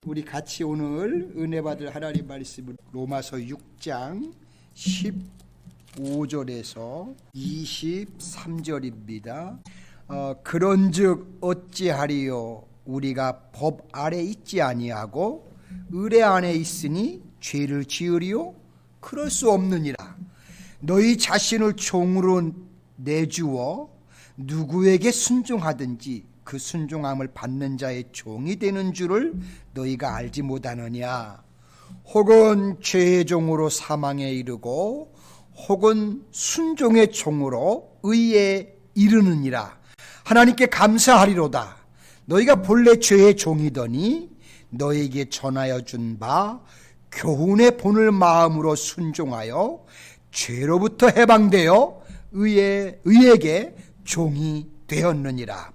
우리 같이 오늘 은혜 받을 하나님 말씀은 로마서 6장 15절에서 23절입니다. 그런즉 어찌하리요 우리가 법 아래 있지 아니하고 의례 안에 있으니 죄를 지으리요? 그럴 수 없느니라. 너희 자신을 종으로 내주어 누구에게 순종하든지 그 순종함을 받는 자의 종이 되는 줄을 너희가 알지 못하느냐. 혹은 죄의 종으로 사망에 이르고 혹은 순종의 종으로 의에 이르느니라. 하나님께 감사하리로다. 너희가 본래 죄의 종이더니 너희에게 전하여 준 바 교훈의 본을 마음으로 순종하여 죄로부터 해방되어 의에게 종이 되었느니라.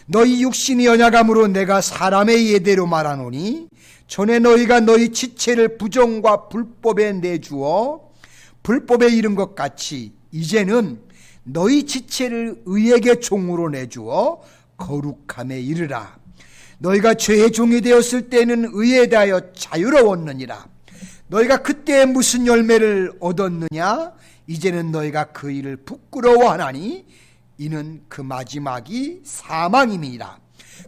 너희 육신이 연약함으로 내가 사람의 예대로 말하노니 전에 너희가 너희 지체를 부정과 불법에 내주어 불법에 이른 것 같이 이제는 너희 지체를 의에게 종으로 내주어 거룩함에 이르라. 너희가 죄의 종이 되었을 때는 의에 대하여 자유로웠느니라. 너희가 그때 무슨 열매를 얻었느냐? 이제는 너희가 그 일을 부끄러워하나니 이는 그 마지막이 사망임이니라.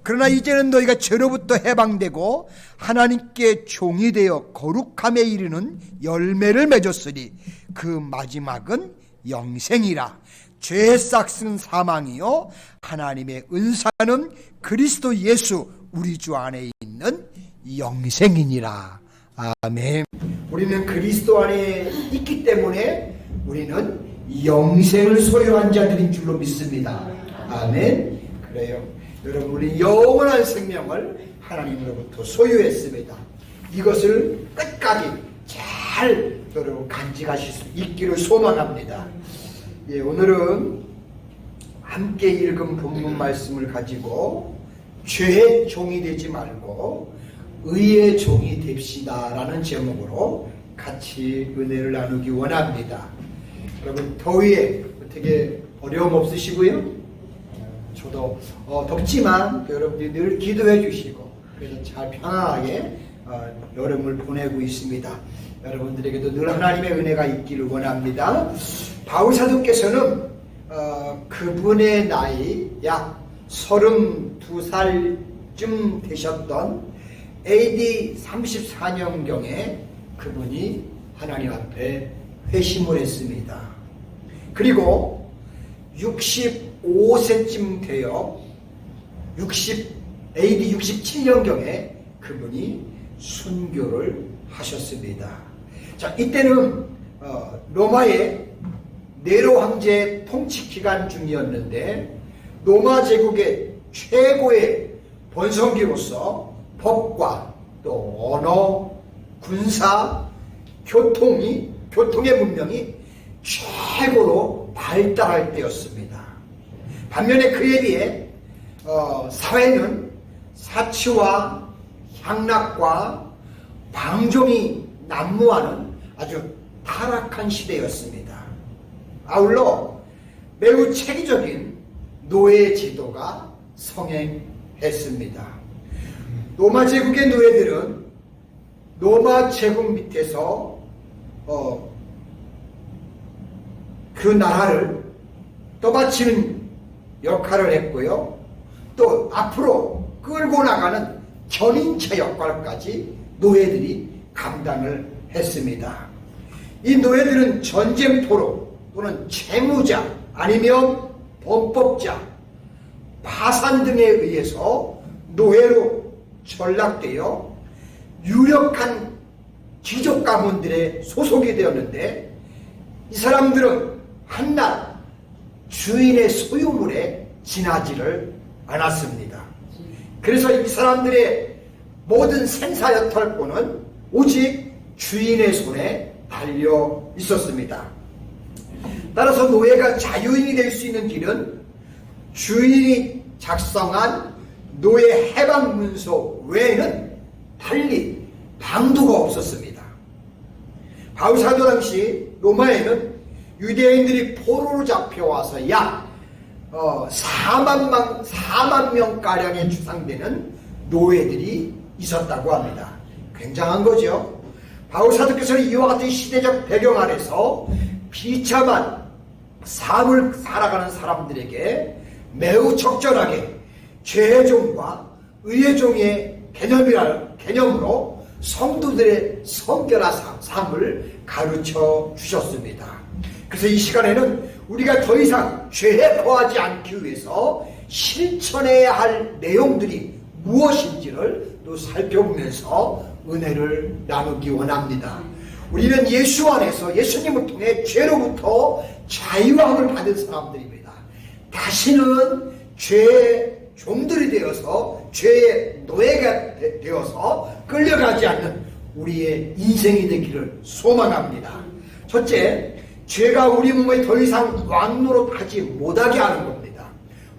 그러나 이제는 너희가 죄로부터 해방되고 하나님께 종이 되어 거룩함에 이르는 열매를 맺었으니 그 마지막은 영생이라. 죄의 싹은 사망이요 하나님의 은사는 그리스도 예수 우리 주 안에 있는 영생이니라. 아멘. 우리는 그리스도 안에 있기 때문에 우리는 영생을 소유한 자들인 줄로 믿습니다. 아멘. 그래요. 여러분, 우리 영원한 생명을 하나님으로부터 소유했습니다. 이것을 끝까지 잘 여러분 간직하실 수 있기를 소망합니다. 예, 오늘은 함께 읽은 본문 말씀을 가지고 죄의 종이 되지 말고 의의 종이 됩시다 라는 제목으로 같이 은혜를 나누기 원합니다. 여러분, 더위에 어떻게 어려움 없으시고요? 저도 덥지만 여러분들이 늘 기도해 주시고 그래서 잘 편안하게 여름을 보내고 있습니다. 여러분들에게도 늘 하나님의 은혜가 있기를 원합니다. 바울 사도께서는 그분의 나이 약 32살쯤 되셨던 AD 34년경에 그분이 하나님 앞에 회심을 했습니다. 그리고 65세쯤 되어 AD 67년경에 그분이 순교를 하셨습니다. 자, 이때는 로마의 네로 황제 통치 기간 중이었는데 로마 제국의 최고의 번성기로서 법과 또 언어, 군사, 교통의 문명이 최고로 발달할 때였습니다. 반면에 그에 비해 사회는 사치와 향락과 방종이 난무하는 아주 타락한 시대였습니다. 아울러 매우 체계적인 노예 제도가 성행했습니다. 로마 제국의 노예들은 로마 제국 밑에서 그 나라를 떠받치는 역할을 했고요. 또 앞으로 끌고 나가는 견인차 역할까지 노예들이 감당을 했습니다. 이 노예들은 전쟁포로 또는 채무자 아니면 범법자, 파산 등에 의해서 노예로 전락되어 유력한 귀족 가문들의 소속이 되었는데 이 사람들은 한낱 주인의 소유물에 지나지를 않았습니다. 그래서 이 사람들의 모든 생사여탈권은 오직 주인의 손에 달려 있었습니다. 따라서 노예가 자유인이 될 수 있는 길은 주인이 작성한 노예 해방 문서 외에는 달리 방도가 없었습니다. 바울 사도 당시 로마에는 유대인들이 포로로 잡혀와서 약 4만 명가량에 추상되는 노예들이 있었다고 합니다. 굉장한 거죠. 바울 사도께서는 이와 같은 시대적 배경 아래서 비참한 삶을 살아가는 사람들에게 매우 적절하게 죄의 종과 의의 종의 개념으로 성도들의 성결한 삶을 가르쳐 주셨습니다. 그래서 이 시간에는 우리가 더 이상 죄에 거하지 않기 위해서 실천해야 할 내용들이 무엇인지를 또 살펴보면서 은혜를 나누기 원합니다. 우리는 예수 안에서 예수님을 통해 죄로부터 자유함을 받은 사람들입니다. 다시는 죄의 종들이 되어서 죄의 노예가 되어서 끌려가지 않는 우리의 인생이 되기를 소망합니다. 첫째, 죄가 우리 몸에 더 이상 왕노릇하지 못하게 하는 겁니다.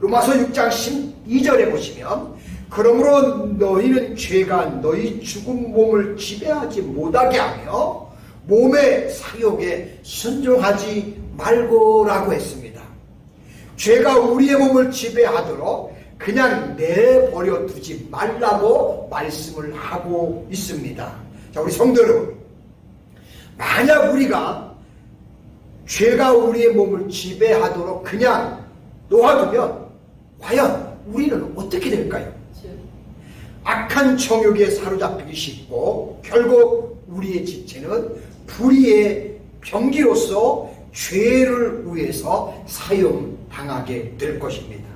로마서 6장 12절에 보시면 그러므로 너희는 죄가 너희 죽은 몸을 지배하지 못하게 하며 몸의 사욕에 순종하지 말고라고 했습니다. 죄가 우리의 몸을 지배하도록 그냥 내버려 두지 말라고 말씀을 하고 있습니다. 자, 우리 성도 여러분, 만약 우리가 죄가 우리의 몸을 지배하도록 그냥 놓아두면 과연 우리는 어떻게 될까요? 악한 정욕에 사로잡히기 쉽고 결국 우리의 지체는 불의의 병기로서 죄를 위해서 사용당하게 될 것입니다.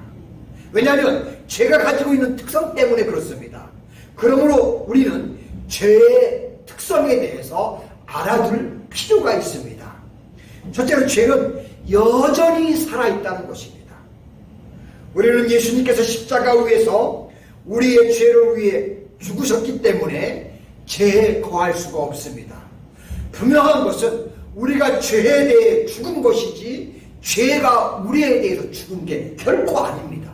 왜냐하면 죄가 가지고 있는 특성 때문에 그렇습니다. 그러므로 우리는 죄의 특성에 대해서 알아둘 필요가 있습니다. 첫째로 죄는 여전히 살아있다는 것입니다. 우리는 예수님께서 십자가 위에서 우리의 죄를 위해 죽으셨기 때문에 죄에 거할 수가 없습니다. 분명한 것은 우리가 죄에 대해 죽은 것이지 죄가 우리에 대해서 죽은 게 결코 아닙니다.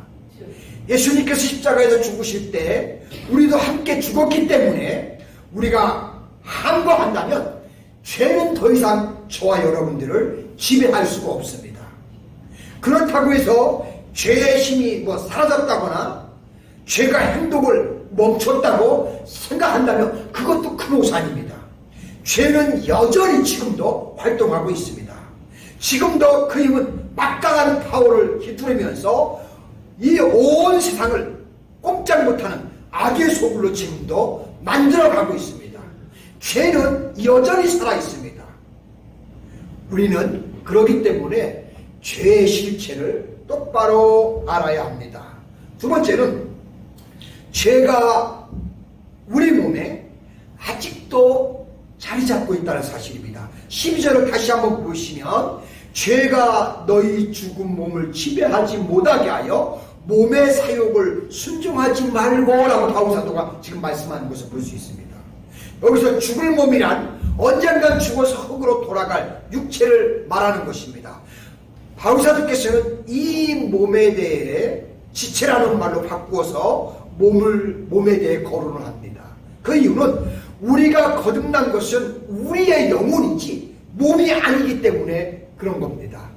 예수님께서 십자가에서 죽으실 때 우리도 함께 죽었기 때문에 우리가 항거한다면 죄는 더 이상 저와 여러분들을 지배할 수가 없습니다. 그렇다고 해서 죄의 힘이 사라졌다거나 죄가 행동을 멈췄다고 생각한다면 그것도 큰 오산입니다. 죄는 여전히 지금도 활동하고 있습니다. 지금도 그 힘은 막강한 파워를 휘두르면서 이 온 세상을 꼼짝 못하는 악의 소굴로 지금도 만들어가고 있습니다. 죄는 여전히 살아있습니다. 우리는 그러기 때문에 죄의 실체를 똑바로 알아야 합니다. 두 번째는 죄가 우리 몸에 아직도 자리 잡고 있다는 사실입니다. 12절을 다시 한번 보시면 죄가 너희 죽은 몸을 지배하지 못하게 하여 몸의 사욕을 순종하지 말고라고 바울 사도가 지금 말씀하는 것을 볼 수 있습니다. 여기서 죽을 몸이란 언젠간 죽어서 흙으로 돌아갈 육체를 말하는 것입니다. 바울 사도께서는 이 몸에 대해 지체라는 말로 바꾸어서 몸에 대해 거론을 합니다. 그 이유는 우리가 거듭난 것은 우리의 영혼이지 몸이 아니기 때문에 그런 겁니다.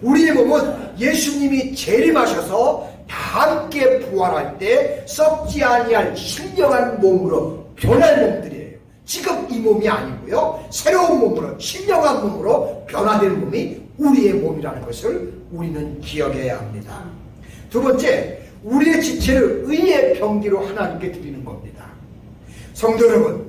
우리의 몸은 예수님이 재림하셔서 다 함께 부활할 때 썩지 아니할 신령한 몸으로 변할 몸들이에요. 지금 이 몸이 아니고요, 새로운 몸으로, 신령한 몸으로 변화된 몸이 우리의 몸이라는 것을 우리는 기억해야 합니다. 두 번째, 우리의 지체를 의의 병기로 하나님께 드리는 겁니다. 성도 여러분,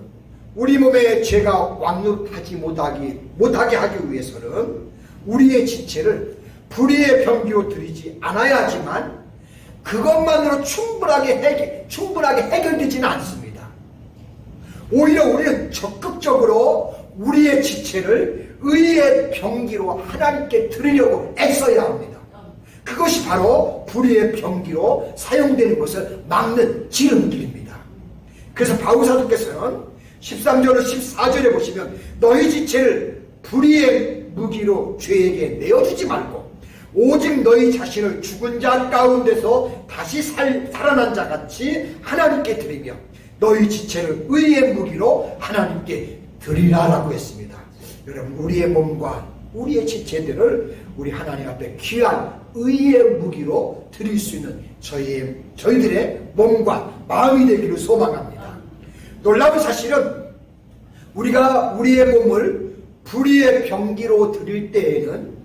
우리 몸에 죄가 왕노릇하지 못하게 하기 위해서는 우리의 지체를 불의의 병기로 드리지 않아야 하지만 그것만으로 충분하게 해결되지는 않습니다. 오히려 우리는 적극적으로 우리의 지체를 의의 병기로 하나님께 드리려고 애써야 합니다. 그것이 바로 불의의 병기로 사용되는 것을 막는 지름길입니다. 그래서 바울 사도께서는 13절로 14절에 보시면 너희 지체를 불의의 무기로 죄에게 내어주지 말고 오직 너희 자신을 죽은 자 가운데서 다시 살아난 자 같이 하나님께 드리며 너희 지체를 의의 무기로 하나님께 드리라라고 했습니다. 여러분, 우리의 몸과 우리의 지체들을 우리 하나님 앞에 귀한 의의 무기로 드릴 수 있는 저희들의 몸과 마음이 되기를 소망합니다. 놀라운 사실은 우리가 우리의 몸을 불의의 병기로 드릴 때에는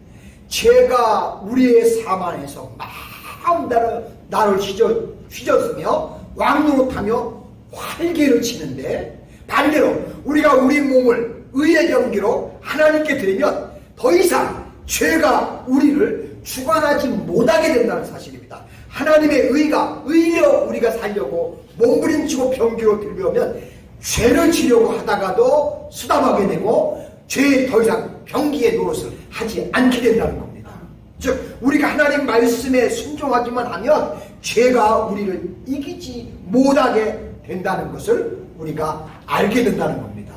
죄가 우리의 삶 안에서 마음대로 나를 휘저으며 왕노릇하며 활개를 치는데, 반대로 우리가 우리 몸을 의의 병기로 하나님께 드리면 더 이상 죄가 우리를 주관하지 못하게 된다는 사실입니다. 하나님의 의가 의려 우리가 살려고 몸부림치고 병기로 들려오면 죄를 지려고 하다가도 수담하게 되고 죄에 더 이상 병기의 노릇을 하지 않게 된다는 겁니다. 즉 우리가 하나님 말씀에 순종하기만 하면 죄가 우리를 이기지 못하게 된다는 것을 우리가 알게 된다는 겁니다.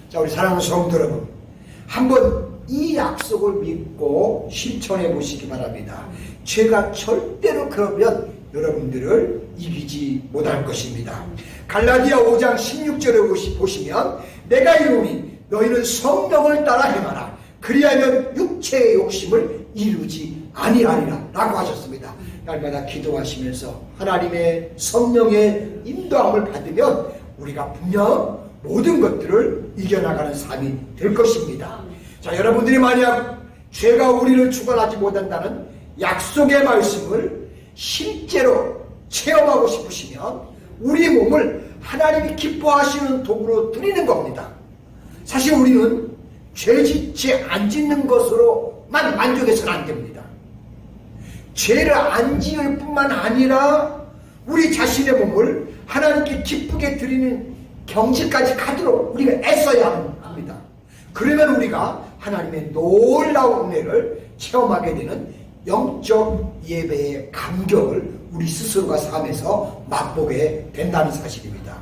자, 우리 사랑하는 성도 여러분, 한번 이 약속을 믿고 실천해 보시기 바랍니다. 죄가 절대로 그러면 여러분들을 이기지 못할 것입니다. 갈라디아 5장 16절에 보시면 내가 이르노니 너희는 성령을 따라 행하라. 그리하면 육체의 욕심을 이루지 아니하리라 라고 하셨습니다. 날마다 기도하시면서 하나님의 성령의 인도함을 받으면 우리가 분명 모든 것들을 이겨나가는 삶이 될 것입니다. 자, 여러분들이 만약 죄가 우리를 주관하지 못한다는 약속의 말씀을 실제로 체험하고 싶으시면 우리 몸을 하나님이 기뻐하시는 도구로 드리는 겁니다. 사실 우리는 죄 짓지 안 짓는 것으로만 만족해서는 안 됩니다. 죄를 안 지을 뿐만 아니라 우리 자신의 몸을 하나님께 기쁘게 드리는 경지까지 가도록 우리가 애써야 합니다. 그러면 우리가 하나님의 놀라운 은혜를 체험하게 되는 영적 예배의 감격을 우리 스스로가 삶에서 맛보게 된다는 사실입니다.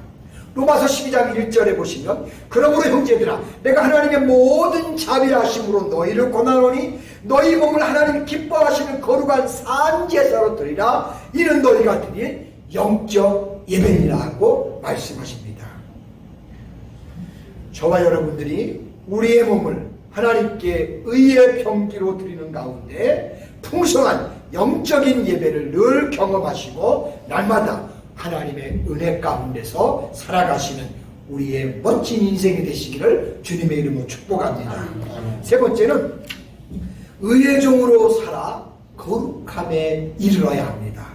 로마서 12장 1절에 보시면 그러므로 형제들아 내가 하나님의 모든 자비하심으로 너희를 권하노니 너희 몸을 하나님 기뻐하시는 거룩한 산제사로 드리라. 이는 너희가 드릴 영적 예배니라고 말씀하십니다. 저와 여러분들이 우리의 몸을 하나님께 의의 병기로 드리는 가운데 풍성한 영적인 예배를 늘 경험하시고 날마다 하나님의 은혜 가운데서 살아가시는 우리의 멋진 인생이 되시기를 주님의 이름으로 축복합니다. 세 번째는 의의 종으로 살아 거룩함에 이르러야 합니다.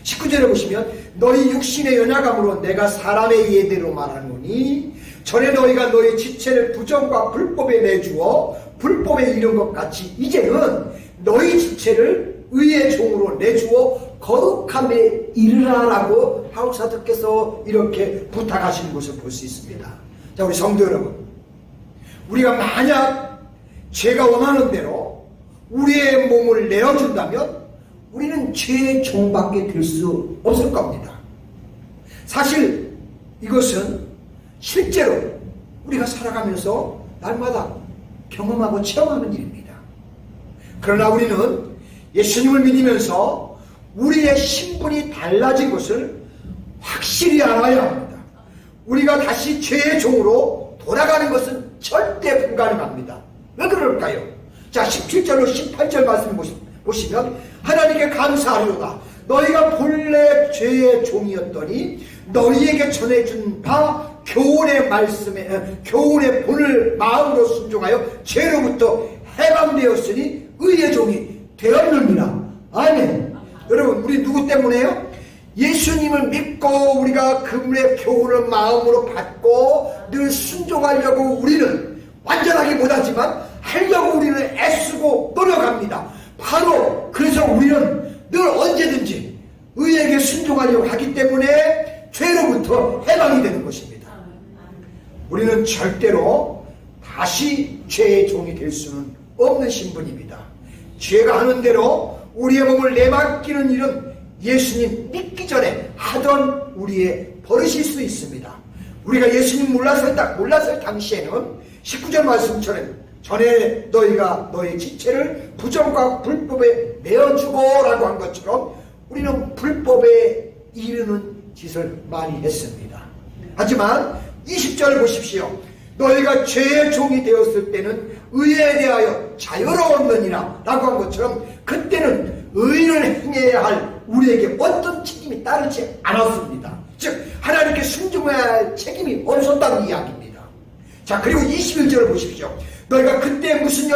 19절에 보시면 너희 육신의 연약함으로 내가 사람의 예대로 말하노니 전에 너희가 너희 지체를 부정과 불법에 내주어 불법에 이른 것 같이 이제는 너희 지체를 의의 종으로 내주어 거룩함에 이르라라고 하울사도께서 이렇게 부탁하시는 것을 볼 수 있습니다. 자, 우리 성도 여러분, 우리가 만약 죄가 원하는 대로 우리의 몸을 내어준다면 우리는 죄의 종밖에 될 수 없을 겁니다. 사실 이것은 실제로 우리가 살아가면서 날마다 경험하고 체험하는 일입니다. 그러나 우리는 예수님을 믿으면서 우리의 신분이 달라진 것을 확실히 알아야 합니다. 우리가 다시 죄의 종으로 돌아가는 것은 절대 불가능합니다. 왜 그럴까요? 자, 17절로 18절 말씀 보시면 하나님께 감사하리로다. 너희가 본래 죄의 종이었더니 너희에게 전해준 바 교훈의 말씀에 교훈의 본을 마음으로 순종하여 죄로부터 해방되었으니 의의 종이 되었느니라. 아멘. 여러분, 우리 누구 때문에요? 예수님을 믿고 우리가 그분의 교훈을 마음으로 받고 늘 순종하려고 우리는 완전하게 못하지만 하려고 우리는 애쓰고 노력합니다. 바로 그래서 우리는 늘 언제든지 의에게 순종하려고 하기 때문에 죄로부터 해방이 되는 것입니다. 우리는 절대로 다시 죄의 종이 될 수는 없는 신분입니다. 죄가 하는 대로 우리의 몸을 내맡기는 일은 예수님 믿기 전에 하던 우리의 버릇일 수 있습니다. 우리가 예수님 몰랐을 당시에는 19절 말씀처럼 전에 너희가 너희 지체를 부정과 불법에 내어주고 라고 한 것처럼 우리는 불법에 이르는 짓을 많이 했습니다. 하지만 20절 보십시오. 너희가 죄의 종이 되었을 때는 의에 대하여 자유로웠느니라 라고 한 것처럼 그때는 의를 행해야 할 우리에게 어떤 책임이 따르지 않았습니다. 즉 하나님께 순종해야 할 책임이 없었다는 이야기입니다. 자, 그리고 21절을 보십시오. 너희가 그때 무슨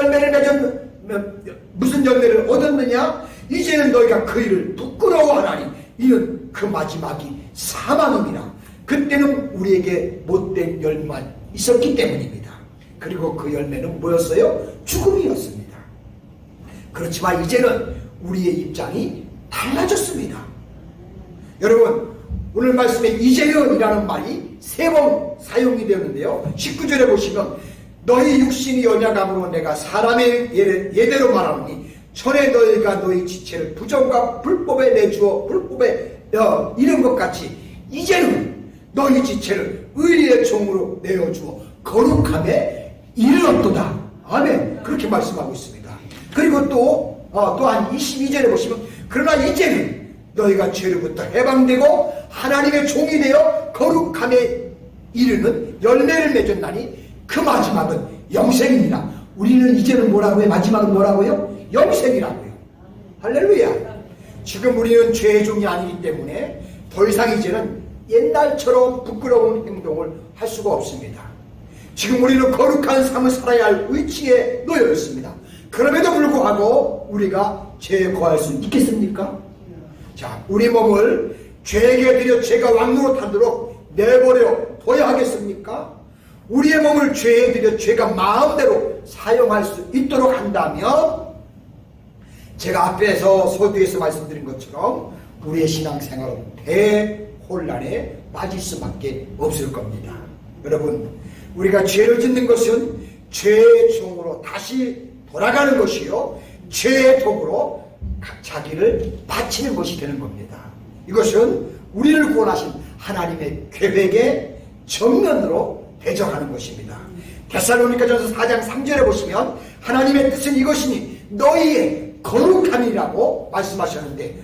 열매를 얻었느냐? 이제는 너희가 그 일을 부끄러워하나니 이는 그 마지막이 사망입니다. 그때는 우리에게 못된 열매만 있었기 때문입니다. 그리고 그 열매는 뭐였어요? 죽음이었습니다. 그렇지만 이제는 우리의 입장이 달라졌습니다. 여러분, 오늘 말씀에 이제는이라는 말이 3번 사용이 되었는데요. 19절에 보시면 너희 육신이 연약함으로 내가 사람의 예대로 말하노니 전에 너희가 너희 지체를 부정과 불법에 내주어 불법에 이른 것 같이 이제는 너희 지체를 의리의 종으로 내어주어 거룩함에 이르렀도다. 아멘. 그렇게 말씀하고 있습니다. 그리고 또한 22절에 보시면 그러나 이제는 너희가 죄로부터 해방되고 하나님의 종이 되어 거룩함에 이르는 열매를 맺었나니 그 마지막은 영생입니다. 우리는 이제는 뭐라고요? 마지막은 뭐라고요? 영생이라고요. 할렐루야. 지금 우리는 죄의 종이 아니기 때문에 더 이상 이제는 옛날처럼 부끄러운 행동을 할 수가 없습니다. 지금 우리는 거룩한 삶을 살아야 할 위치에 놓여 있습니다. 그럼에도 불구하고 우리가 죄에 거할 수 있겠습니까? 자, 우리 몸을 죄에게 드려 죄가 왕노릇하도록 내버려 둬야 하겠습니까? 우리의 몸을 죄에 드려 죄가 마음대로 사용할 수 있도록 한다면 제가 앞에서 서두에서 말씀드린 것처럼 우리의 신앙생활은 대혼란에 빠질 수밖에 없을 겁니다. 여러분, 우리가 죄를 짓는 것은 죄의 종으로 다시 돌아가는 것이요 죄의 독으로 자기를 바치는 것이 되는 겁니다. 이것은 우리를 구원하신 하나님의 계획의 정면으로 대적하는 것입니다. 데살로니가전서 4장 3절에 보시면 하나님의 뜻은 이것이니 너희의 거룩함이라고 말씀하셨는데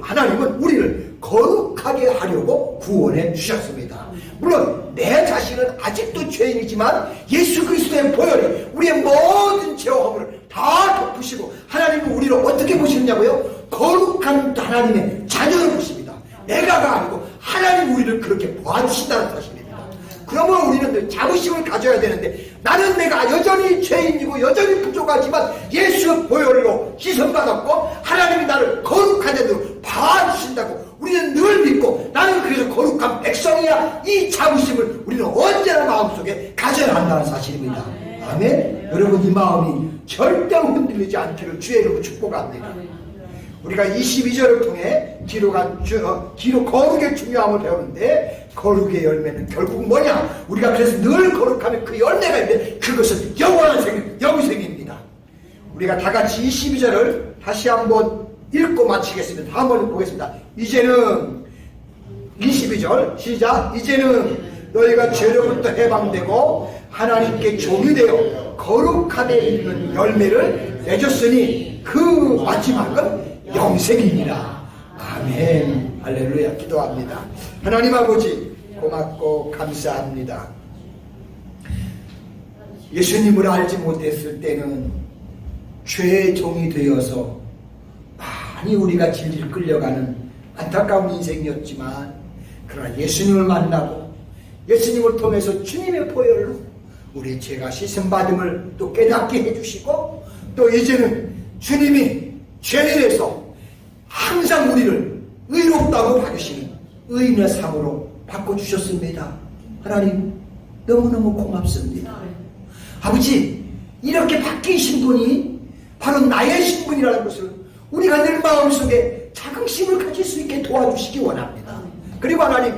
하나님은 우리를 거룩하게 하려고 구원해 주셨습니다. 물론 내 자신은 아직도 죄인이지만 예수 그리스도의 보혈이 우리의 모든 죄와 허물을 다 덮으시고 하나님은 우리를 어떻게 보시느냐고요? 거룩한 하나님의 자녀로 보십니다. 내가가 아니고 하나님 우리를 그렇게 봐주신다는 사실입니다. 그러면 우리는 늘 자부심을 가져야 되는데 나는 내가 여전히 죄인이고 여전히 부족하지만 예수 보혈로 희생받았고 하나님이 나를 거룩한 자로 봐주신다고 우리는 늘 믿고 나는 그래서 거룩한 백성이야. 이 자부심을 우리는 언제나 마음속에 가져야 한다는 사실입니다. 아멘. 여러분, 이 마음이 절대 흔들리지 않기를 주의 이름으로 축복합니다. 우리가 22절을 통해 거룩의 중요함을 배우는데 거룩의 열매는 결국 뭐냐? 우리가 그래서 늘 거룩하면 그 열매가 있는데 그것은 영원한 영생입니다. 우리가 다 같이 22절을 다시 한번 읽고 마치겠습니다. 한번 보겠습니다. 이제는 22절 시작. 이제는 너희가 죄로부터 해방되고 하나님께 종이 되어 거룩함에 있는 열매를 맺었으니 그 마지막은 영생입니다. 아멘. 할렐루야. 기도합니다. 하나님 아버지 고맙고 감사합니다. 예수님을 알지 못했을 때는 죄의 종이 되어서 많이 우리가 질질 끌려가는 안타까운 인생이었지만 그러나 예수님을 만나고 예수님을 통해서 주님의 보혈로 우리 죄가 씻음받음을 또 깨닫게 해주시고 또 이제는 주님이 죄인에서 항상 우리를 의롭다고 봐주시는 의인의 삶으로 바꿔주셨습니다. 하나님 너무너무 고맙습니다. 아버지, 이렇게 바뀌신 분이 바로 나의 신분이라는 것을 우리가 늘 마음속에 자긍심을 가질 수 있게 도와주시기 원합니다. 그리고 하나님,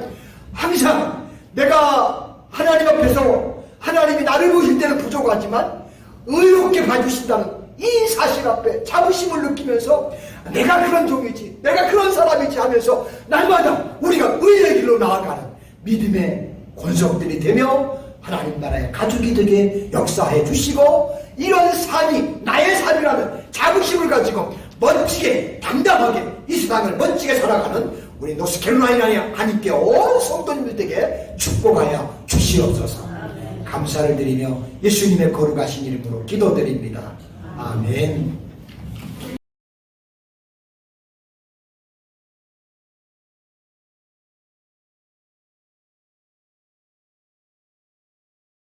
항상 내가 하나님 앞에서 하나님이 나를 보실 때는 부족하지만 의롭게 봐주신다는 이 사실 앞에 자부심을 느끼면서 내가 그런 종이지, 내가 그런 사람이지 하면서 날마다 우리가 의의 길로 나아가는 믿음의 권속들이 되며 하나님 나라의 가족이 되게 역사해 주시고 이런 삶이 나의 삶이라는 자부심을 가지고 멋지게 당당하게 이 세상을 멋지게 살아가는 우리 노스캐롤라이나 하나님께 온 성도님들에게 축복하여 주시옵소서. 감사를 드리며 예수님의 거룩하신 이름으로 기도드립니다. 아멘.